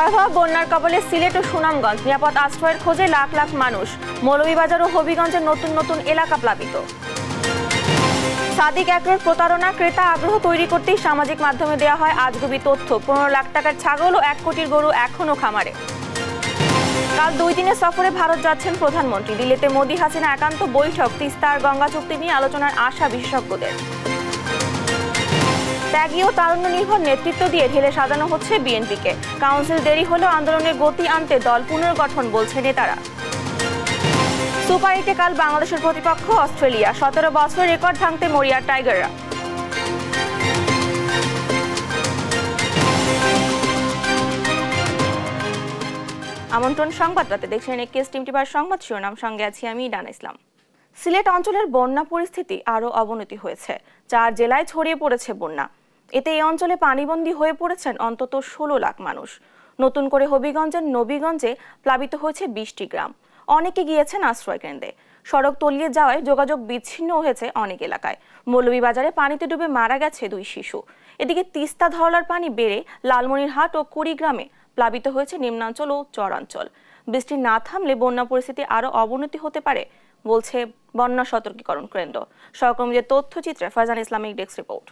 ভয়াবহ বন্যার কবলে সিলেট ও সুনামগঞ্জ, নিরাপদ আশ্রয়ের খোঁজে লাখ লাখ মানুষ। মৌলভীবাজার ও হবিগঞ্জের নতুন নতুন এলাকা প্লাবিত। সাদিক একরের প্রতারণা, ক্রেতা আগ্রহ তৈরি করতেই সামাজিক মাধ্যমে দেওয়া হয় আজগুবি তথ্য। 15 লাখ টাকার ছাগল ও 1 কোটির গরু এখনো খামারে। কাল 2 দিনের সফরে ভারত যাচ্ছেন প্রধানমন্ত্রী। দিল্লিতে মোদি হাসিনা একান্ত বৈঠক, তিস্তা আর গঙ্গা চুক্তি নিয়ে আলোচনার আশা বিশেষজ্ঞদের। ত্যাগী ও তারুণ্য নির্ভর নেতৃত্ব দিয়ে ঢেলে সাজানো হচ্ছে বিএনপিকে। কাউন্সিল দেরি হলেও আন্দোলনের গতি আনতে দল পুনর্গঠন বলছে নেতারা। সুপার 8-এ কাল বাংলাদেশের প্রতিপক্ষ অস্ট্রেলিয়া। 17 বছরের রেকর্ড ভাঙতে মরিয়া টাইগাররা। আমন্ত্রণ সংবাদ রাতে দেখছেন একেএস টিম টিভার সংবাদ শিরোনাম, সঙ্গে আছি আমি ডানা ইসলাম। সিলেট অঞ্চলের বন্যা পরিস্থিতি আরও অবনতি হয়েছে। 4 জেলায় ছড়িয়ে পড়েছে বন্যা। এতে এই অঞ্চলে পানিবন্দী হয়ে পড়েছেন অন্তত 16 লাখ মানুষ। নতুন করে হবিগঞ্জের নবীগঞ্জে প্লাবিত হয়েছে 20টি গ্রাম। অনেকে গিয়েছেন আশ্রয় কেন্দ্রে। সড়ক তলিয়ে যাওয়ায় যোগাযোগ বিচ্ছিন্ন হয়েছে অনেক এলাকায়। মৌলভীবাজারে পানিতে ডুবে মারা গেছে 2 শিশু। এদিকে তিস্তা ধরলার পানি বেড়ে লালমনিরহাট ও কুড়িগ্রামে প্লাবিত হয়েছে নিম্নাঞ্চল ও চরাঞ্চল। বৃষ্টি না থামলে বন্যা পরিস্থিতি আরও অবনতি হতে পারে বলছে বন্যা সতর্কীকরণ কেন্দ্র। সহকর্মীদের তথ্যচিত্রে ফারজান ইসলামিক ডেস্ক রিপোর্ট।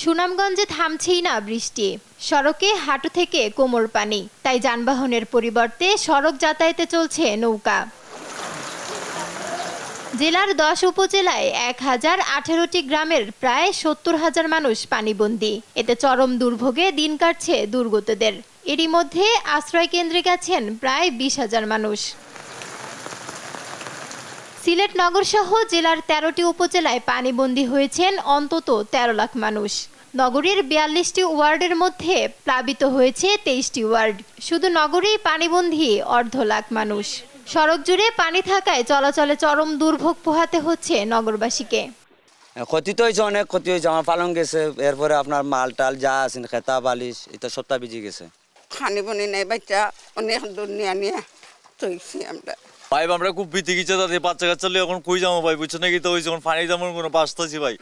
সুনামগঞ্জে থামছেই না বৃষ্টি। সড়কে হাঁটু থেকে কোমর পানি, তাই যানবাহনের পরিবর্তে সড়ক যাতায়াতে চলছে নৌকা। জেলার 10 উপজেলায় 1018টি গ্রামের প্রায় 70,000 মানুষ পানিবন্দী। এতে চরম দুর্ভোগে দিন কাটছে দুর্গতদের। এরই মধ্যে আশ্রয় কেন্দ্রে গেছেন প্রায় 20,000 মানুষ। সিলেট নগর সহ জেলার 13টি উপজেলায় পানিবন্দী হয়েছেন অন্তত 13 লাখ মানুষ। নগরীর 42টি ওয়ার্ডের মধ্যে প্লাবিত হয়েছে 23টি ওয়ার্ড। শুধু নগরেই পানিবন্দী 1.5 লাখ মানুষ। সড়ক জুড়ে পানি থাকায় চলাচলে চরম দুর্ভোগ পোহাতে হচ্ছে নগরবাসীকে। ক্ষতি তো হয়েছে, অনেক ক্ষতি হয়েছে। আমার পালন গেছে, এরপরে আপনার মাল টাল যা আছে খেতা বালিশ এটা সবটা ভিজে গেছে। খানি বনি নেই, বাচ্চা অনেক দূর নিয়ে তৈছি আমরা। ভাই আমরা খুব ভীতি গেছে, তাদের বাচ্চা কাচ্চা এখন কই যাবো ভাই, বুঝছো নাকি? তো ওই যখন পানি তেমন কোনো বাঁচতেছি ভাই।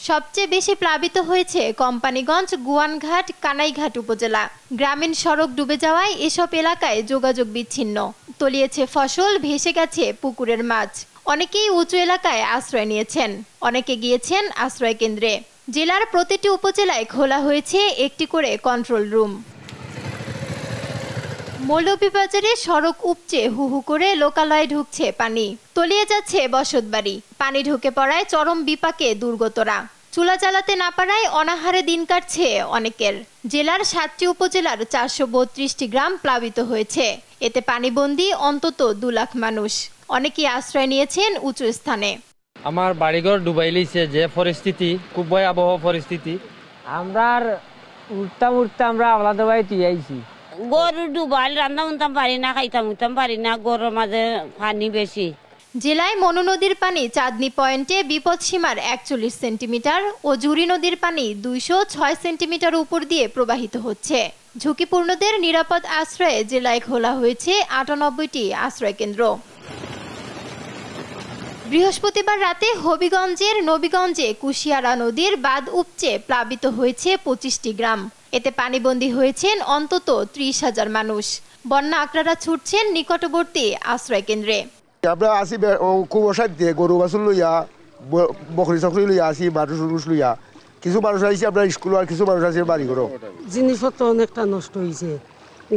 সবচেয়ে বেশি প্লাবিত হয়েছে কোম্পানিগঞ্জ, গুয়ানঘাট, কানাইঘাট উপজেলা। গ্রামীণ সড়ক ডুবে যাওয়ায় এসব এলাকায় যোগাযোগ বিচ্ছিন্ন। তলিয়েছে ফসল, ভেসে গেছে পুকুরের মাছ। অনেকেই উঁচু এলাকায় আশ্রয় নিয়েছেন, অনেকে গিয়েছেন আশ্রয় কেন্দ্রে। জেলার প্রতিটি উপজেলায় খোলা হয়েছে একটি করে কন্ট্রোল রুম। মৌলভীবাজারে সড়ক উপচে হু হু করে লোকালয়ে ঢুকছে পানি। তলিয়ে যাচ্ছে বসতবাড়ি। পানি ঢুকে পড়ায় চরম বিপাকে দুর্গতরা। চুলা জ্বালাতে না পারায় অনাহারে দিন কাটছে অনেকের। জেলার 7টি উপজেলার 432টি গ্রাম প্লাবিত হয়েছে। এতে পানিবন্দী অন্তত 2 লাখ মানুষ। অনেকেই আশ্রয় নিয়েছেন উঁচু স্থানে। আমার বাড়িঘর ডুবাই লিছে, যে পরিস্থিতি খুব ভয়াবহ পরিস্থিতি। আমরা উঠতে আমরা আলাদা বাড়িতে আইছি। গরু ডুবাল, রান্না উনতাম পারি না, খাইতাম উঠতাম পারি না, গরুর মাঝে পানি বেশি। জেলায় মনু নদীর পানি চাঁদনী পয়েন্টে বিপদসীমার 41 সেন্টিমিটার ও জুরি নদীর পানি 206 সেন্টিমিটার উপর দিয়ে প্রবাহিত হচ্ছে। ঝুঁকিপূর্ণদের নিরাপদ আশ্রয়ে জেলায় খোলা হয়েছে 98টি আশ্রয় কেন্দ্র। বৃহস্পতিবার রাতে হবিগঞ্জের নবীগঞ্জে কুশিয়ারা নদীর বাঁধ উপচে প্লাবিত হয়েছে 25টি গ্রাম। এতে পানিবন্দী হয়েছেন অন্তত 30,000 মানুষ। বন্যা আক্রারা ছুটছেন নিকটবর্তী আশ্রয় কেন্দ্রে। আমরা আসি খুব অসাধ্যে, গরু বাছুর লইয়া, বকরি চকরি লইয়া আসি, বাটু সুরুষ লইয়া। কিছু মানুষ আসছে আপনার স্কুল, আর কিছু মানুষ আছে বাড়ি ঘর। জিনিসপত্র অনেকটা নষ্ট হয়েছে।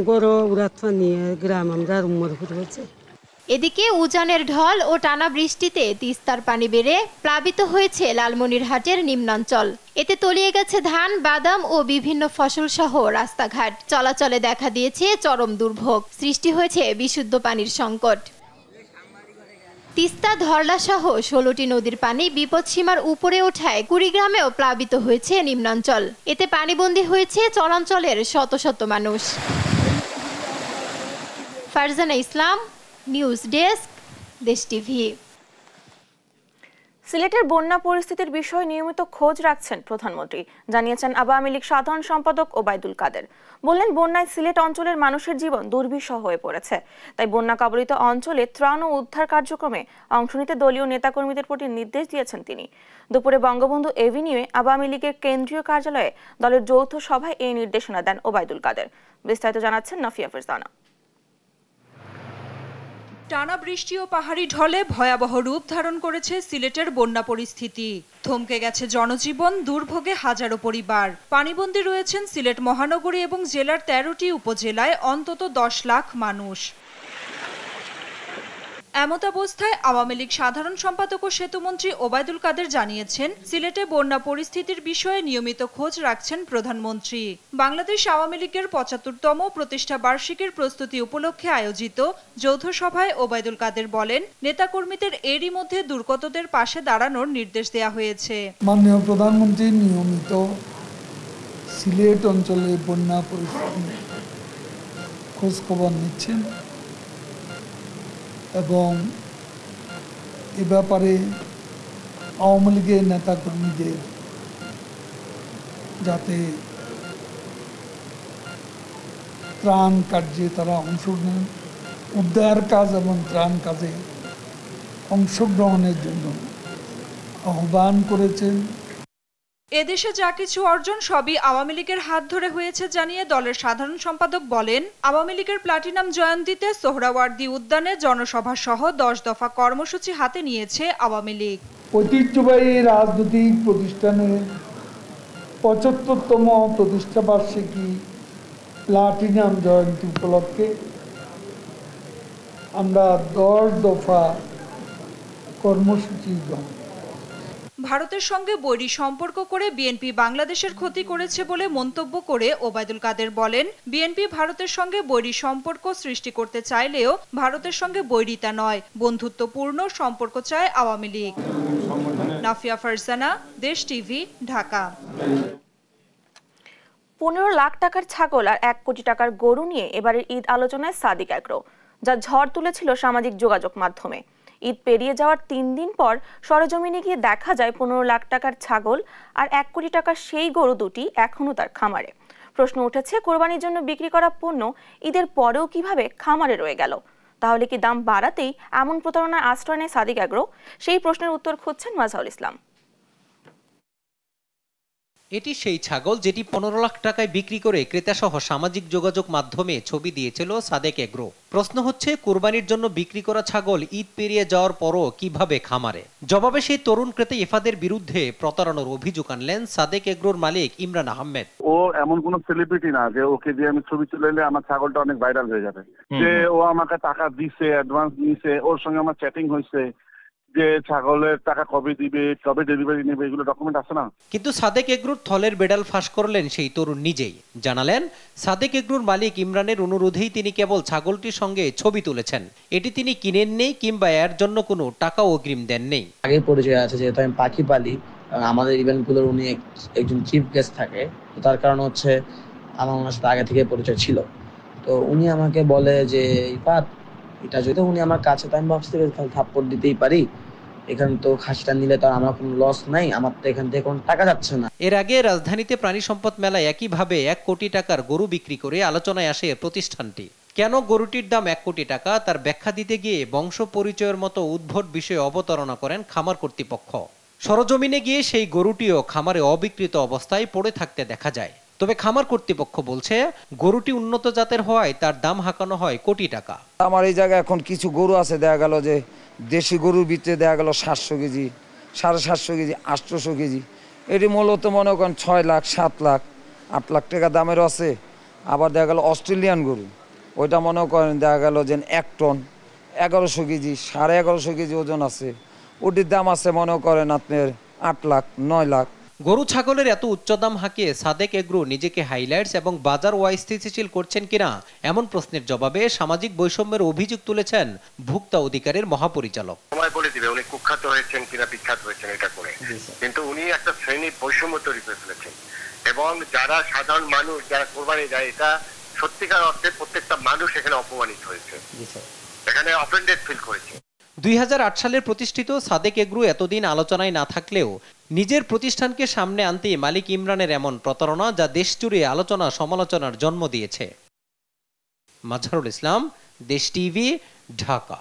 গরু উড়াত পানি গ্রাম আমরা উম্মর হয়েছে। এদিকে উজানের ঢল ও টানা বৃষ্টিতে তিস্তার পানি বেড়ে প্লাবিত হয়েছে লালমনিরহাটের নিম্নাঞ্চল। এতে তলিয়ে গেছে ধান, বাদাম ও বিভিন্ন ফসল সহ রাস্তাঘাট। চলাচলে দেখা দিয়েছে চরম দুর্ভোগ। সৃষ্টি হয়েছে বিশুদ্ধ পানির সংকট। তিস্তা, ধরলা সহ 16টি নদীর পানি বিপদসীমার উপরে ওঠায় কুড়িগ্রামেও প্লাবিত হয়েছে নিম্নাঞ্চল। এতে পানিবন্দী হয়েছে চরাঞ্চলের শত শত মানুষ। ফারজানা ইসলাম, নিউজ ডেস্ক, দেশ টিভি। সিলেটের বন্যা পরিস্থিতির বিষয়ে নিয়মিত খোঁজ রাখছেন প্রধানমন্ত্রী, জানিয়েছেন আওয়ামী লীগ সাধারণ সম্পাদক ওবায়দুল কাদের। বললেন, বন্যায় সিলেট অঞ্চলের মানুষের জীবন দুর্বিষহ হয়ে পড়েছে, তাই বন্যা কবলিত অঞ্চলে ত্রাণ ও উদ্ধার কার্যক্রমে অংশ নিতে দলীয় নেতাকর্মীদের প্রতি নির্দেশ দিয়েছেন তিনি। দুপুরে বঙ্গবন্ধু এভিনিউয়ে আওয়ামী লীগের কেন্দ্রীয় কার্যালয়ে দলের যৌথ সভায় এই নির্দেশনা দেন ওবায়দুল কাদের। বিস্তারিত জানাচ্ছেন নাফিয়া ফেরজানা। টানা বৃষ্টি ও পাহাড়ি ঢলে ভয়াবহ রূপ ধারণ করেছে সিলেটের বন্যা পরিস্থিতি। থমকে গেছে জনজীবন, দুর্ভোগে হাজারো পরিবার। পানিবন্দী রয়েছেন সিলেট মহানগরী এবং জেলার ১৩টি উপজেলায় অন্তত ১০ লাখ মানুষ। এমতাবস্থায় আওয়ামী লীগ সাধারণ সম্পাদক ও সেতুমন্ত্রী ওবায়দুল কাদের জানিয়েছেন, সিলেটে বন্যা পরিস্থিতির বিষয়ে নিয়মিত খোঁজ রাখছেন প্রধানমন্ত্রী। বাংলাদেশ আওয়ামী লীগের ৭৫তম প্রতিষ্ঠা বার্ষিকীর প্রস্তুতি উপলক্ষে আয়োজিত যৌথ সভায় ওবায়দুল কাদের বলেন, নেতাকর্মীদের এরই মধ্যে দুর্গতদের পাশে দাঁড়ানোর নির্দেশ দেওয়া হয়েছে। মাননীয় প্রধানমন্ত্রী নিয়মিত সিলেট অঞ্চলে বন্যা পরিস্থিতি খোঁজ খবর নিচ্ছেন এবং এ ব্যাপারে আওয়ামী লীগের নেতাকর্মীদের যাতে ত্রাণ কার্যে তারা অংশ নেন, উদ্ধার কাজ এবং ত্রাণ কাজে অংশগ্রহণের জন্য আহ্বান করেছেন। এদেশে যা কিছু অর্জন সবই আওয়ামী লীগের হাত ধরে হয়েছে জানিয়ে দলের সাধারণ সম্পাদক বলেন, আওয়ামী লীগের প্লাটিনাম জয়ন্তীতে সোহরাওয়ার্দী উদ্যানে জনসভা সহ ১০ দফা কর্মসূচি হাতে নিয়েছে আওয়ামী লীগ। ঐতিহ্যবাহী রাজনৈতিক প্রতিষ্ঠানের ৭৫তম প্রতিষ্ঠা বার্ষিকী প্লাটিনাম জয়ন্তী উপলক্ষে আমরা ১০ দফা কর্মসূচি গ্রহণ। ভারতের সঙ্গে বৈরী সম্পর্ক করে বিএনপি বাংলাদেশের ক্ষতি করেছে বলে মন্তব্য করে ওবায়দুল কাদের বলেন, বিএনপি ভারতের সঙ্গে বৈরী সম্পর্ক সৃষ্টি করতে চাইলেও ভারতের সঙ্গে বৈরিতা নয়, বন্ধুত্বপূর্ণ সম্পর্ক চায় আওয়ামী লীগ। নাফিয়া ফারজানা, দেশ টিভি, ঢাকা। ১৫ লাখ টাকার ছাগল আর ১ কোটি টাকার গরু নিয়ে এবারের ঈদ আলোচনায় সাদিক এগ্রো, যা ঝড় তুলেছিল সামাজিক যোগাযোগ মাধ্যমে। ঈদ পেরিয়ে যাওয়ার ৩ দিন পর সরেজমিনে গিয়ে দেখা যায় ১৫ লাখ টাকার ছাগল আর ১ কোটি টাকার সেই গরু দুটি এখনও তার খামারে। প্রশ্ন উঠেছে, কোরবানির জন্য বিক্রি করা পণ্য ঈদের পরেও কিভাবে খামারে রয়ে গেল? তাহলে কি দাম বাড়াতেই এমন প্রতারণার আশ্রয় নেয় সাদিক এগ্রো? সেই প্রশ্নের উত্তর খুঁজছেন মাজহারুল ইসলাম। এটি সেই ছাগল যেটি ১৫ লাখ টাকায় বিক্রি করে ক্রেতাসহ সামাজিক যোগাযোগ মাধ্যমে ছবি দিয়েছিল সাদেক এগ্রো। প্রশ্ন হচ্ছে, কোরবানির জন্য বিক্রি করা ছাগল ঈদ পেরিয়ে যাওয়ার পরও কিভাবে খামারে? জবাবে সেই তরুণ ক্রেতা ইফাদের বিরুদ্ধে প্রতারণার অভিযোগ আনলেন সাদেক এগ্রোর মালিক ইমরান আহমেদ। ও এমন কোন সেলিব্রিটি না যে ওকে দিয়ে আমি ছবি তুলে এলে আমার ছাগলটা অনেক ভাইরাল হয়ে যাবে। যে ও আমাকে টাকা দিছে, অ্যাডভান্স নিয়েছে, ওর সঙ্গে আমার চ্যাটিং হয়েছে, যে ছাগলের টাকা কবে দিবে, কবে ডেলিভারি নেবে, এগুলো ডকুমেন্ট আছে না। কিন্তু সাদেক এগ্রোর থলের বেড়াল ফাঁস করলেন সেই তরুণ নিজেই। জানালেন, সাদেক এগ্রোর মালিক ইমরানের অনুরোধেই তিনি কেবল ছাগলটির সঙ্গে ছবি তুলেছেন। এটি তিনি কিনেন নেই কিংবা এর জন্য কোনো টাকাও অগ্রিম দেন নেই। আগে পরিচয় আছে, যেহেতু আমি পাখি পালি, আমাদের ইভেন্টগুলোর উনি একজন চিফ গেস্ট থাকে, তো তার কারণ হচ্ছে আমার ওনার সাথে আগে থেকে পরিচয় ছিল। তো উনি আমাকে বলে যে ইফাত, এটা যদি উনি আমার কাছে, তো আমি ভাবছি থাপ্পড় দিতেই পারি, এখানে তো খাসিটা নিলে তো আমার কোনো লস নাই, আমার তো এখান থেকে কোনো টাকা যাচ্ছে না। এর আগে রাজধানীতে প্রাণী সম্পদ মেলায় একইভাবে ১ কোটি টাকার গরু বিক্রি করে আলোচনায় আসে প্রতিষ্ঠানটি। কেন গরুটির দাম ১ কোটি টাকা তার ব্যাখ্যা দিতে গিয়ে বংশ পরিচয়ের মতো উদ্ভট বিষয়ে অবতারণা করেন খামার কর্তৃপক্ষ। সরজমিনে গিয়ে সেই গরুটিও খামারে অবিকৃত অবস্থায় পড়ে থাকতে দেখা যায়। তবে খামার কর্তৃপক্ষ বলছে, গরুটি উন্নত জাতের হওয়ায় তার দাম হাঁকানো হয় কোটি টাকা। আমার এই জায়গায় এখন কিছু গরু আছে, দেখা গেল যে দেশি গরুর ভিতরে দেখা গেল ৭০০ কেজি, ৭৫০ কেজি, ৮০০ কেজি। এটি মূলত মনে করেন ৬ লাখ, ৭ লাখ, ৮ লাখ টাকা দামেরও আছে। আবার দেখা গেল অস্ট্রেলিয়ান গরু, ওইটা মনে করেন দেখা গেল যে ১ টন, ১১০০ কেজি, ১১৫০ কেজি ওজন আছে। ওটির দাম আছে মনে করেন আপনার ৮ লাখ, ৯ লাখ। গরু ছাগলের এত উচ্চ দাম হাঁকিয়ে সাদেক এগ্রো নিজেকে হাইলাইটস এবং বাজার অস্থিতিশীল করছেন কিনা এমন প্রশ্নের জবাবে সামাজিক বৈষম্যের অভিযোগ তুলেছেন ভোক্তা অধিকারের মহাপরিচালক। সময় বলে দিবে উনি কুখ্যাত হয়েছেন কিনা বিখ্যাত হয়েছেন এটা করে, কিন্তু উনি একটা শ্রেণী বৈষম্য তৈরি করে ফেলেছেন এবং যারা সাধারণ মানুষ যারা কোরবানি যায়, এটা সত্যিকার অর্থে প্রত্যেকটা মানুষ এখানে অপমানিত হয়েছে, এখানে অফেন্ডেড ফিল করেছে। 2008 সালের প্রতিষ্ঠিত সাদেক এগ্রো এতদিন আলোচনায় না থাকলেও নিজের প্রতিষ্ঠানকে সামনে আনতে মালিক ইমরানের এমন প্রতারণা যা দেশজুড়ে আলোচনা সমালোচনার জন্ম দিয়েছে। মাজহারুল ইসলাম, দেশ টিভি, ঢাকা।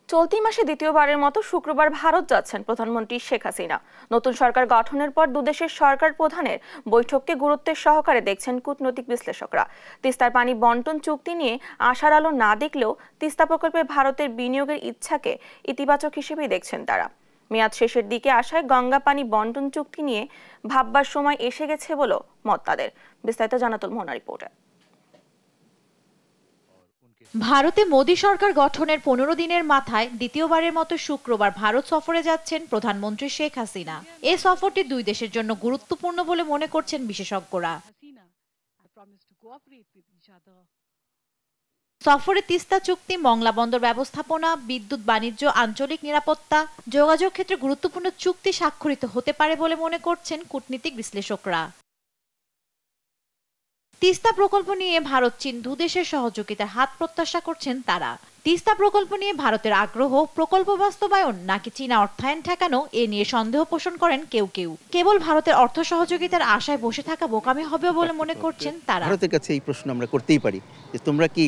চলতি মাসে দ্বিতীয়বারের মতো শুক্রবার ভারত যাচ্ছেন প্রধানমন্ত্রী শেখ হাসিনা। নতুন সরকার গঠনের পর দুদেশের সরকার প্রধানের বৈঠককে গুরুত্বের সহকারে দেখছেন কূটনৈতিক বিশ্লেষকরা। তিস্তার পানি বন্টন চুক্তি নিয়ে আশার আলো না দেখলেও তিস্তা প্রকল্পে ভারতের বিনিয়োগের ইচ্ছাকে ইতিবাচক হিসেবেই দেখছেন তারা। মেয়াদ শেষের দিকে আসায় গঙ্গা পানি বন্টন চুক্তি নিয়ে ভাববার সময় এসে গেছে বলেও মত তাদের। বিস্তারিত জানাতুল মোহনা রিপোর্টে। ভারতে মোদী সরকার গঠনের 15 দিনের মাথায় দ্বিতীয়বারের মতো শুক্রবার ভারত সফরে যাচ্ছেন প্রধানমন্ত্রী শেখ হাসিনা। এই সফরটি দুই দেশের জন্য গুরুত্বপূর্ণ বলে মনে করছেন বিশেষজ্ঞরা। সফরে তিস্তা চুক্তি, মংলা বন্দর ব্যবস্থাপনা, বিদ্যুৎ, বাণিজ্য, আঞ্চলিক নিরাপত্তা, যোগাযোগ ক্ষেত্রে গুরুত্বপূর্ণ চুক্তি স্বাক্ষরিত হতে পারে বলে মনে করছেন কূটনীতিক বিশ্লেষকরা। তিস্তা প্রকল্প নিয়ে ভারত চীন দুদেশের সহযোগিতার হাত প্রত্যাশা করছেন তারা। তিস্তা প্রকল্প নিয়ে ভারতের আগ্রহ প্রকল্প বাস্তবায়ন নাকি চীনা অর্থায়ন ঠেকানো, এ নিয়ে সন্দেহ পোষণ করেন কেউ কেউ। কেবল ভারতের অর্থ সহযোগিতার আশায় বসে থাকা বোকামি হবে বলে মনে করছেন তারা। ভারতের কাছে এই প্রশ্ন আমরা করতেই পারি যে তোমরা কি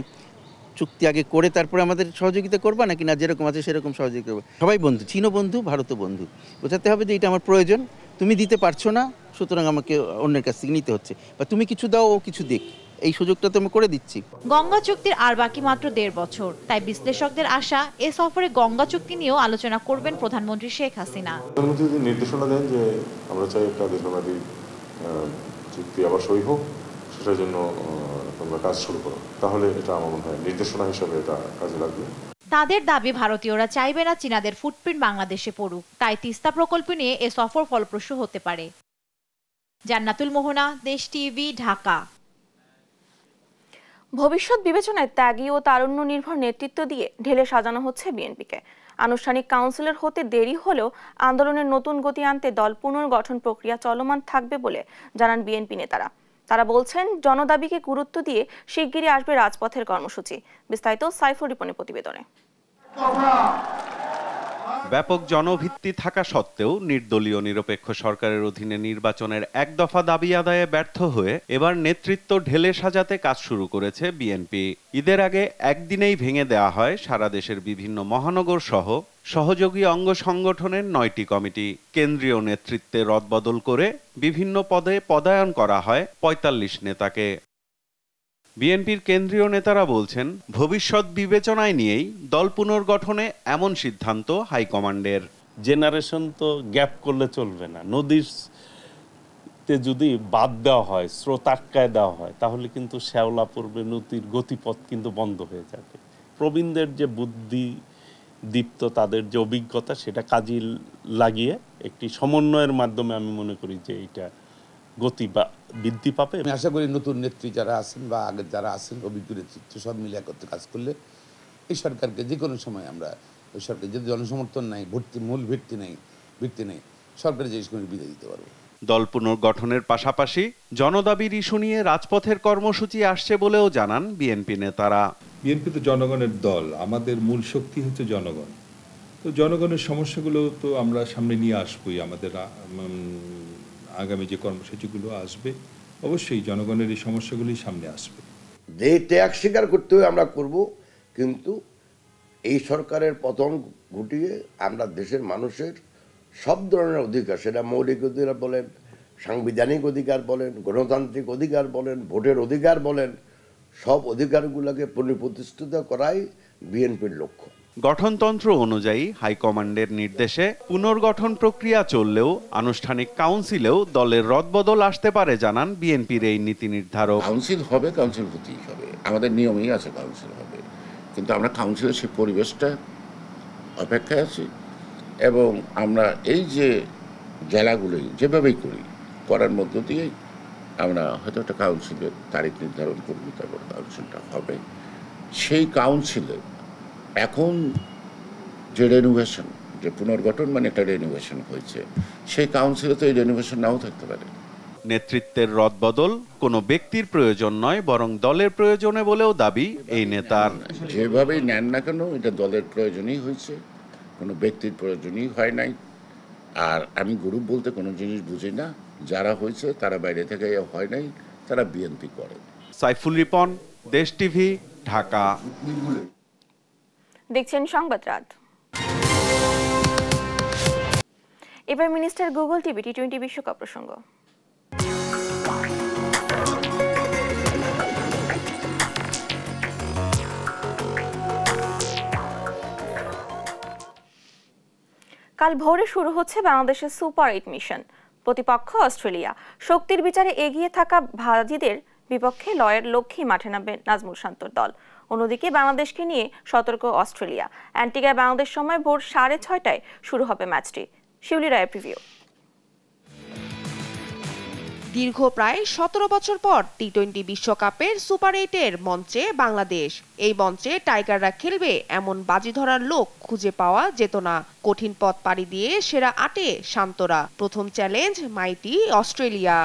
চুক্তি আগে করে তারপরে আমাদের সহযোগিতা করবা নাকি না যেরকম আছে সেরকম সহযোগিতা করবে। সবাই বন্ধু, চীনও বন্ধু, ভারতও বন্ধু। বোঝাতে হবে যে এটা আমার প্রয়োজন, তুমি দিতে পারছো না, সুতরাং আমাকে অন্যের কাছ থেকে নিতে হচ্ছে, বা তুমি কিছু দাও ও কিছু দিক, এই সুযোগটা তো আমি করে দিচ্ছি। গঙ্গা চুক্তির আর বাকি মাত্র 1.5 বছর, তাই বিশ্লেষকদের আশা এ সফরে গঙ্গা চুক্তি নিয়েও আলোচনা করবেন প্রধানমন্ত্রী শেখ হাসিনা। প্রধানমন্ত্রী যদি নির্দেশনা দেন যে আমরা চাই একটা দীর্ঘমেয়াদী চুক্তি আবার সই হোক, সেটার জন্য তোমরা কাজ শুরু করো, তাহলে এটা আমার মনে হয় নির্দেশনা হিসেবে এটা কাজে লাগবে। তাদের দাবি ভারতীয়রা চাইবে না চীনাদের ফুটপ্রিন্ট বাংলাদেশে পড়ুক, তাই তিস্তা প্রকল্প নিয়ে এ সফর ফলপ্রসূ হতে পারে। জান্নাতুল মোহনা, দেশ টিভি, ঢাকা। ভবিষ্যৎ বিবেচনায় ত্যাগী ও তারুণ্য নির্ভর নেতৃত্ব দিয়ে ঢেলে সাজানো হচ্ছে বিএনপিকে। আনুষ্ঠানিক কাউন্সিলর হতে দেরি হলেও আন্দোলনের নতুন গতি আনতে দল পুনর্গঠন প্রক্রিয়া চলমান থাকবে বলে জানান বিএনপি নেতারা। তারা বলছেন জনদাবিকে গুরুত্ব দিয়ে শিগগিরই আসবে রাজপথের কর্মসূচি। বিস্তারিত সাইফুর রিপনের প্রতিবেদনে। ব্যাপক জনভিত্তি থাকা সত্ত্বেও নির্দলীয় নিরপেক্ষ সরকারের অধীনে নির্বাচনের এক দফা দাবি আদায়ে ব্যর্থ হয়ে এবার নেতৃত্ব ঢেলে সাজাতে কাজ শুরু করেছে বিএনপি। ঈদের আগে একদিনেই ভেঙে দেওয়া হয় সারা দেশের বিভিন্ন মহানগর সহ সহযোগী অঙ্গ সংগঠনের 9টি কমিটি। কেন্দ্রীয় নেতৃত্বে রদবদল করে বিভিন্ন পদে পদায়ন করা হয় 45 নেতাকে। বিএনপির কেন্দ্রীয় নেতারা বলছেন ভবিষ্যৎ বিবেচনায় নিয়েই দল পুনর্গঠনে এমন সিদ্ধান্ত হাইকমান্ডের। জেনারেশন তো গ্যাপ করলে চলবে না। নদীতে যদি বাদ দেওয়া হয়, স্রোত আটকায় দেওয়া হয়, তাহলে কিন্তু শ্যাওলা পড়বে, নদীর গতিপথ কিন্তু বন্ধ হয়ে যাবে। প্রবীণদের যে বুদ্ধি দীপ্ত, তাদের যে অভিজ্ঞতা, সেটা কাজে লাগিয়ে একটি সমন্বয়ের মাধ্যমে আমি মনে করি যে এটা গতি বা বৃদ্ধি পাবে। আমি আশা করি নতুন নেত্রী যারা আছেন বা আগের যারা আছেন অভিজ্ঞ নেতৃত্ব সব মিলে একত্রে কাজ করলে এই সরকারকে যে কোনো সময় আমরা ওই সরকার যদি জনসমর্থন নাই, মূল ভিত্তি নেই, সরকারের যে কোনো বিদায় দিতে পারবো। দল পুনর্গঠনের পাশাপাশি জনদাবির ইস্যু নিয়ে রাজপথের কর্মসূচি আসছে বলেও জানান বিএনপি নেতারা। বিএনপি তো জনগণের দল, আমাদের মূল শক্তি হচ্ছে জনগণ। তো জনগণের সমস্যাগুলো তো আমরা সামনে নিয়ে আসবোই। আমাদের আগামী যে কর্মসূচিগুলো আসবে অবশ্যই জনগণের এই সমস্যাগুলি সামনে আসবে। যে ত্যাগ স্বীকার করতে হবে আমরা করব, কিন্তু এই সরকারের পতন ঘটিয়ে আমরা দেশের মানুষের সব ধরনের অধিকার, সেটা মৌলিক অধিকার বলেন, সাংবিধানিক অধিকার বলেন, গণতান্ত্রিক অধিকার বলেন, ভোটের অধিকার বলেন, সব অধিকারগুলোকে পুনঃপ্রতিষ্ঠিত করাই বিএনপির লক্ষ্য। গঠনতন্ত্র অনুযায়ী হাইকমান্ডের নির্দেশে পুনর্গঠন প্রক্রিয়া চললেও আনুষ্ঠানিক কাউন্সিলেও দলের রদবদল আসতে পারে জানান বিএনপির এই নীতি নির্ধারক। কাউন্সিল হবে, কাউন্সিল হতেই হবে, আমাদের নিয়মেই আছে কাউন্সিল হবে, কিন্তু আমরা কাউন্সিলের সেই পরিবেশটা অপেক্ষায় আছি এবং আমরা এই যে জেলাগুলোই যেভাবেই করার মধ্য দিয়েই আমরা হয়তো একটা কাউন্সিলের তারিখ নির্ধারণ করব, তারপর কাউন্সিলটা হবে। সেই কাউন্সিলে এখন যে রেনোভেশন, যে পুনর্গঠন মানে একটা রেনোভেশন হয়েছে, সেই কাউন্সিলে তো এই রেনোভেশন নাও থাকতে পারে। নেতৃত্বের রদবদল কোনো ব্যক্তির প্রয়োজন নয়, বরং দলের প্রয়োজনে বলেও দাবি এই নেতার। যেভাবেই নেন না কেন এটা দলের প্রয়োজনই হয়েছে, কোনো ব্যক্তির প্রয়োজনই হয় নাই। আর আমি গ্রুপ বলতে কোনো জিনিস বুঝি না, যারা হয়েছে তারা বাইরে থেকে হয় নাই, তারা বিএনপি করে। সাইফুল রিপন, দেশ টিভি, ঢাকা। দেখছেন সংবাদ রাত। এবার মিনিস্টার গুগল টিভি টি-20 বিশ্বকাপ প্রসঙ্গ। কাল ভোরে শুরু হচ্ছে বাংলাদেশের সুপার 8 মিশন। প্রতিপক্ষ অস্ট্রেলিয়া। শক্তির বিচারে এগিয়ে থাকা ভাজিদের বিপক্ষে লয়ের লক্ষ্যে মাঠে নামবে নাজমুল শান্তর দল। অন্যদিকে বাংলাদেশকে নিয়ে সতর্ক অস্ট্রেলিয়া। অ্যান্টিগায় বাংলাদেশ সময় ভোর 6:30টায় শুরু হবে ম্যাচটি। শিউলি রায়ের প্রিভিউ। দীর্ঘ প্রায় 17 বছর পর টি-20 বিশ্বকাপের সুপার 8-এর মঞ্চে বাংলাদেশ। এই মঞ্চে টাইগাররা খেলবে এমন বাজি ধরার লোক খুঁজে পাওয়া যেত না। কঠিন পথ পাড়ি দিয়ে সেরা 8-এ শান্তরা। প্রথম চ্যালেঞ্জ মাইটি অস্ট্রেলিয়া।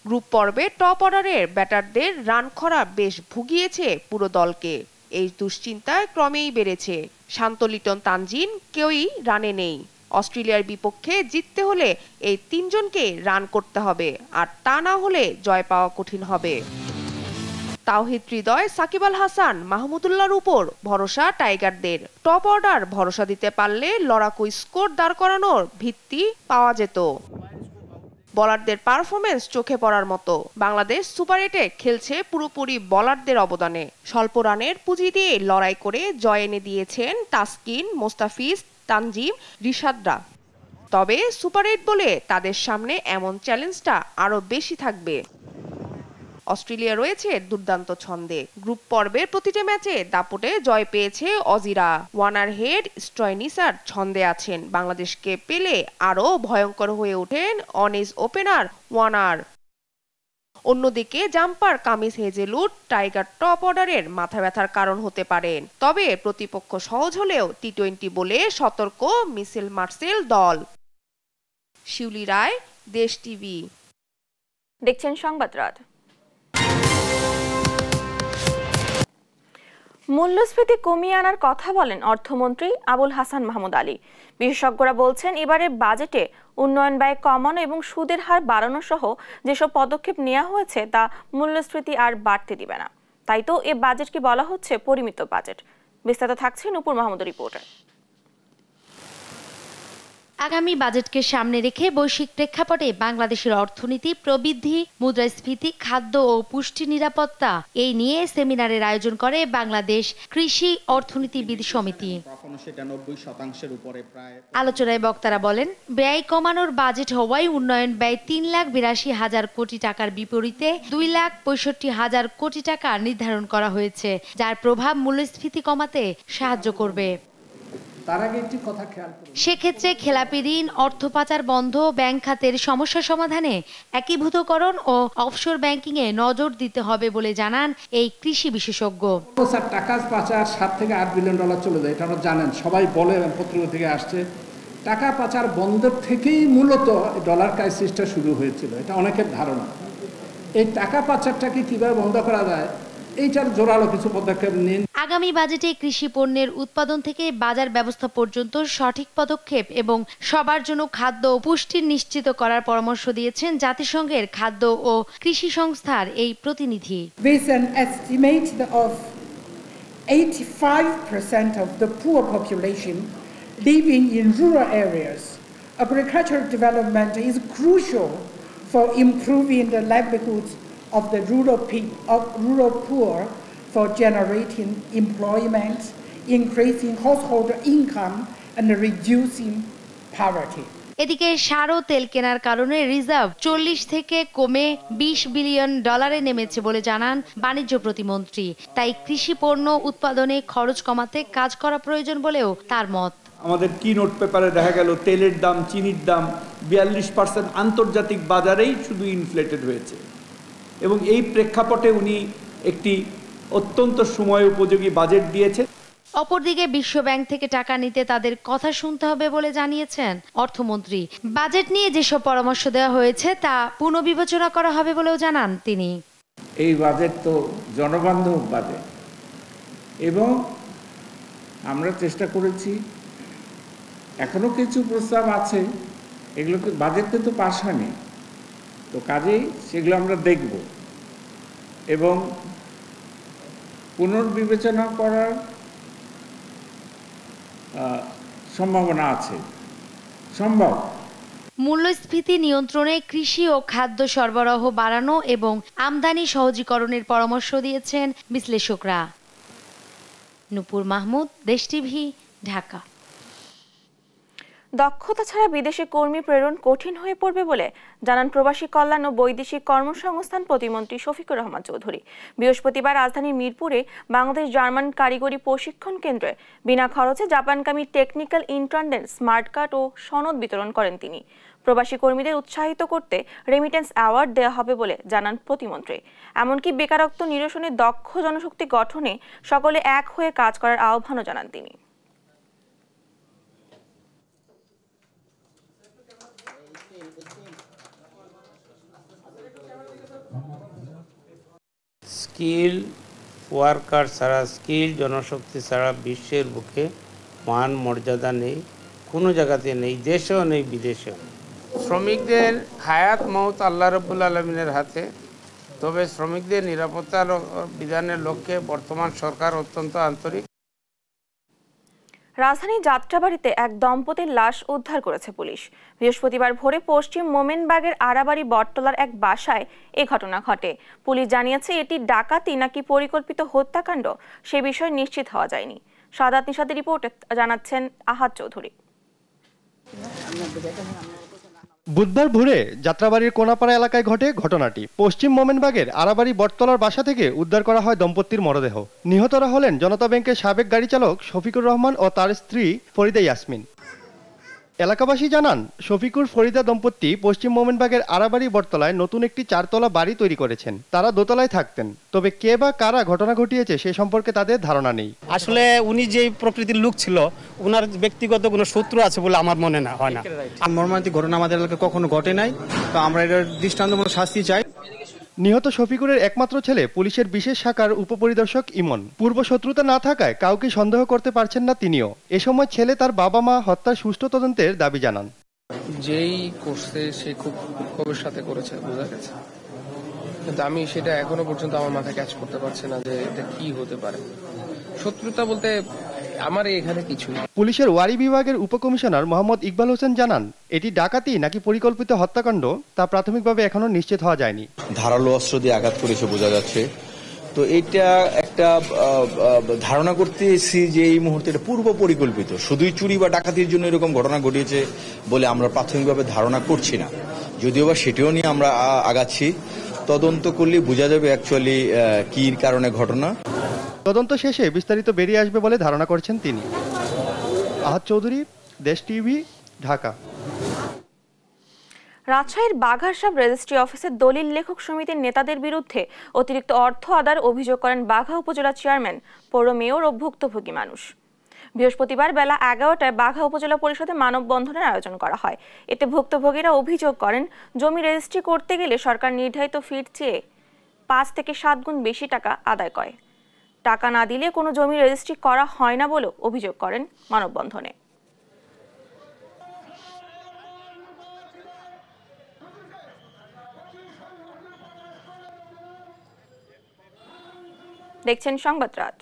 গ্রুপ পর্বে টপ অর্ডারের ব্যাটারদের রান খরা বেশ ভুগিয়েছে পুরো দলকে। এই দুশ্চিন্তায় ক্রমেই বেড়েছে। শান্ত, লিটন, তানজিন কেউই রানে নেই। অস্ট্রেলিয়ার বিপক্ষে জিততে হলে এই তিনজনকে রান করতে হবে, আর তা না হলে জয় পাওয়া কঠিন হবে। তাওহিদ হৃদয়, সাকিব আল হাসান, মাহমুদুল্লাহর উপর ভরসা টাইগারদের। টপ অর্ডার ভরসা দিতে পারলে লড়াকু স্কোর দাঁড় করানোর ভিত্তি পাওয়া যেত। বলারদের পারফরমেন্স চোখে পড়ার মতো। বাংলাদেশ সুপার 8-এ খেলছে পুরোপুরি বলারদের অবদানে। স্বল্প রানের পুঁজি দিয়ে লড়াই করে জয় এনে দিয়েছেন তাসকিন, মোস্তাফিজ, তানজিম, রিশাদরা। তবে সুপার 8 বলে তাদের সামনে এমন চ্যালেঞ্জটা আরো বেশি থাকবে। অস্ট্রেলিয়া রয়েছে দুর্দান্ত ছন্দে। গ্রুপ পর্বের প্রতিটি ম্যাচে দাপটে জয় পেয়েছে অজিরা। ওয়ানার হেড, স্টয়নিসার ছন্দে আছেন। বাংলাদেশকে পেলে আরো ভয়ঙ্কর হয়ে ওঠেন অনেজ ওপেনার ওয়ানার। অন্যদিকে jumper kameez Hazlewood tiger top অর্ডারের মাথা ব্যথার কারণ হতে পারেন। তবে প্রতিপক্ষ সহজ হলেও টি-20 বলে সতর্ক মিচেল মার্সেল দল। শিউলি রায়, দেশ টিভি। দেখছেন সংবাদ রাত। মূল্যস্ফীতি কমিয়ে আনার কথা বলেন অর্থমন্ত্রী আবুল হাসান মাহমুদ আলী। বিশেষজ্ঞরা বলছেন এবারে বাজেটে উন্নয়ন ব্যয় কমানো এবং সুদের হার বাড়ানো সহ যেসব পদক্ষেপ নেওয়া হয়েছে তা মূল্যস্ফীতি আর বাড়তে দিবে না। তাই তো এ বাজেটকে বলা হচ্ছে পরিমিত বাজেট। বিস্তারিত থাকছে নূপুর মাহমুদের রিপোর্টে। আগামী বাজেটকে সামনে রেখে বৈশ্বিক প্রেক্ষাপটে বাংলাদেশের অর্থনীতি, প্রবৃদ্ধি, মুদ্রাস্ফীতি, খাদ্য ও পুষ্টি নিরাপত্তা এই নিয়ে সেমিনারের আয়োজন করে বাংলাদেশ কৃষি অর্থনীতিবিদ সমিতি। আলোচনায় বক্তারা বলেন, ব্যয় কমানোর বাজেট হওয়ায় উন্নয়ন ব্যয় 3,82,000 কোটি টাকার বিপরীতে 2,65,000 কোটি টাকা নির্ধারণ করা হয়েছে, যার প্রভাব মূল্যস্ফীতি কমাতে সাহায্য করবে। সেক্ষেত্রে খেলাপি ঋণ, অর্থ পাচার বন্ধ, ব্যাংক খাতের সমস্যা সমাধানে একীভূতকরণ ও অফশোর ব্যাংকিং এ নজর দিতে হবে বলে জানান এই কৃষি বিশেষজ্ঞ। টাকা পাচার 7 থেকে 8 বিলিয়ন ডলার চলে যায়, এটা আপনারা জানেন, সবাই বলে, পত্রিকা থেকে আসছে। টাকা পাচার বন্ধের থেকেই মূলত ডলার ক্রাইসিসটা শুরু হয়েছিল, এটা অনেকের ধারণা। এই টাকা পাচারটাকে কিভাবে বন্ধ করা যায়, এইটার জোরালো কিছু পদক্ষেপ নিন। আগামী বাজেটে কৃষি পণ্যের উৎপাদন থেকে বাজার ব্যবস্থা পর্যন্ত সঠিক পদক্ষেপ এবং সবার জন্য খাদ্য ও পুষ্টি নিশ্চিত করার পরামর্শ দিয়েছেন জাতিসংঘের খাদ্য ও কৃষি সংস্থার এই প্রতিনিধি। With an estimate of 85% of the poor population living in rural areas, agricultural development is crucial for improving the livelihoods of the rural poor, for generating employment, increasing household income and reducing poverty. এদিকে সার ও তেল কেনার কারণে reserve 40 থেকে কমে 20 billion ডলারে নেমেছে বলে জানান বাণিজ্য প্রতিমন্ত্রী। তাই কৃষি পণ্য উৎপাদনে খরচ কমাতে কাজ করা প্রয়োজন বলেও তার মত। আমাদের কি নোট পেপারে দেখা গেল তেলের দাম, চিনির দাম 42% আন্তর্জাতিক বাজারেই শুধু ইনফ্লেটেড হয়েছে, এবং এই প্রেক্ষাপটে উনি একটি অত্যন্ত সময় উপযোগী বাজেট দিয়েছে। অপরদিকে বিশ্বব্যাংক থেকে টাকা নিতে তাদের কথা শুনতে হবে বলে জানিয়েছেন অর্থমন্ত্রী। বাজেট নিয়ে যেসব পরামর্শ দেওয়া হয়েছে তা পুনর্বিবেচনা করা হবে বলেও জানান তিনি। এই বাজেট তো জনবান্ধব বাজেট এবং আমরা চেষ্টা করেছি, এখনো কিছু প্রস্তাব আছে, এগুলোকে বাজেট কিন্তু পাস হয়নি, তো কাজেই সেগুলো আমরা দেখব এবং পুনর্বিবেচনা করার সম্ভাবনা আছে, সম্ভব। মূল্যস্ফীতি নিয়ন্ত্রণে কৃষি ও খাদ্য সরবরাহ বাড়ানো এবং আমদানি সহজীকরণের পরামর্শ দিয়েছেন বিশ্লেষকরা। নূপুর মাহমুদ, দেশ টিভি, ঢাকা। দক্ষতা ছাড়া বিদেশে কর্মী প্রেরণ কঠিন হয়ে পড়বে বলে জানান প্রবাসী কল্যাণ ও বৈদেশিক কর্মসংস্থান প্রতিমন্ত্রী শফিকুর রহমান চৌধুরী। বৃহস্পতিবার রাজধানীর মিরপুরে বাংলাদেশ জার্মান কারিগরি প্রশিক্ষণ কেন্দ্রে বিনা খরচে জাপানগামী টেকনিক্যাল ইন্টার্নদের স্মার্ট কার্ড ও সনদ বিতরণ করেন তিনি। প্রবাসী কর্মীদের উৎসাহিত করতে রেমিটেন্স অ্যাওয়ার্ড দেওয়া হবে বলে জানান প্রতিমন্ত্রী। এমনকি বেকারত্ব নিরসনে দক্ষ জনশক্তি গঠনে সকলে এক হয়ে কাজ করার আহ্বানও জানান তিনি। স্কিল ওয়ার্কার ছাড়া, স্কিল জনশক্তি ছাড়া বিশ্বের বুকে মান মর্যাদা নেই, কোনো জায়গাতে নেই, দেশেও নেই, বিদেশেও। শ্রমিকদের হায়াত মওত আল্লাহ রাব্বুল আলামিনের হাতে, তবে শ্রমিকদের নিরাপত্তা বিধানের লক্ষ্যে বর্তমান সরকার অত্যন্ত আন্তরিক। রাজধানী যাত্রাবাড়িতে এক দম্পতির লাশ উদ্ধার করেছে পুলিশ। বৃহস্পতিবার ভোরে পশ্চিম মোমেনবাগের আড়াবাড়ি বটতলার এক বাসায় এ ঘটনা ঘটে। পুলিশ জানিয়েছে এটি ডাকাতি নাকি পরিকল্পিত হত্যাকাণ্ড সে বিষয়ে নিশ্চিত হওয়া যায়নি। সাদাত নিশাতের রিপোর্টে জানাচ্ছেন আহাদ চৌধুরী। বুধবার ভোরে যাত্রাবাড়ির কোনাপাড়া এলাকায় ঘটে ঘটনাটি। পশ্চিম মোমেনবাগের আড়াবাড়ি বটতলার বাসা থেকে উদ্ধার করা হয় দম্পতির মরদেহ। নিহতরা হলেন জনতা ব্যাংকের সাবেক গাড়ি চালক শফিকুর রহমান ও তার স্ত্রী ফরিদা ইয়াসমিন। এলাকাবাসী জানান, শফিকুর ফরিদা দম্পতি পশ্চিম মোমেনবাগের আড়াবাড়ি বটতলায় নতুন একটি 4 তলা বাড়ি তৈরি করেছেন। তারা দোতলায় থাকতেন, তবে কে বা কারা ঘটনা ঘটিয়েছে সে সম্পর্কে তাদের ধারণা নেই। আসলে উনি যে প্রকৃতির লোক ছিল, ওনার ব্যক্তিগত কোনো শত্রু আছে বলে আমার মনে হয় না। মর্মান্তিক ঘটনা আমাদের এলাকায় কখনো ঘটে নাই, তো আমরা এটার দৃষ্টান্তমূলক শাস্তি চাই। নিহত শফিকুরের একমাত্র ছেলে পুলিশের বিশেষ শাখার উপপরিদর্শক ইমন। পূর্ব শত্রুতা না থাকায় কাউকে সন্দেহ করতে পারছেন না তিনিও। এ সময় ছেলে তার বাবা মা হত্যার সুষ্ঠু তদন্তের দাবি জানান। যেই করছে সে খুব ক্ষোভের সাথে করেছে, বোঝা গেছে, কিন্তু আমি সেটা এখনো পর্যন্ত আমার মাথায় ক্যাচ করতে পারছি না যে এটা কি হতে পারে। শত্রুতা বলতে আমার এখানে কিছু। পুলিশের ওয়ারি বিভাগের উপকমিশনার মোহাম্মদ ইকবাল হোসেন জানান, এটি ডাকাতি নাকি পরিকল্পিত হত্যাকাণ্ড তা প্রাথমিকভাবে এখনো নিশ্চিত হওয়া যায়নি। ধারালো অস্ত্র দিয়ে আঘাত করেছে বোঝা যাচ্ছে, তো এটা একটা ধারণা করতেছি যে এই মুহূর্তে এটা পূর্ব পরিকল্পিত। শুধুই চুরি বা ডাকাতির জন্য এরকম ঘটনা ঘটিয়েছে বলে আমরা প্রাথমিকভাবে ধারণা করছি না, যদিও বা সেটিও নিয়ে আমরা আগাচ্ছি। তদন্ত করলে বোঝা যাবে অ্যাকচুয়ালি কি কারণে ঘটনা। তদন্ত শেষে বিস্তারিত বেরিয়ে আসবে বলে ধারণা করছেন তিনি। আহাদ চৌধুরী, দেশ টিভি, ঢাকা। রাজশাহীর বাঘারসাব রেজিস্ট্রি অফিসের দলিল লেখক সমিতির নেতাদের বিরুদ্ধে অতিরিক্ত অর্থ আদায়ের অভিযোগ করেন বাঘা উপজেলা চেয়ারম্যান, পৌর মেয়র ও ভুক্তভোগী মানুষ। বৃহস্পতিবার বেলা 11টায় বাঘা উপজেলা পরিষদে মানববন্ধনের আয়োজন করা হয়। এতে ভুক্তভোগীরা অভিযোগ করেন, জমি রেজিস্ট্রি করতে গেলে সরকার নির্ধারিত ফির চেয়ে 5 থেকে 7 গুণ বেশি টাকা আদায় করে। টাকা না দিলে কোনো জমি রেজিস্ট্রি করা হয় না বলেও অভিযোগ করেন মানববন্ধনে। দেখছেন সংবাদ রাত।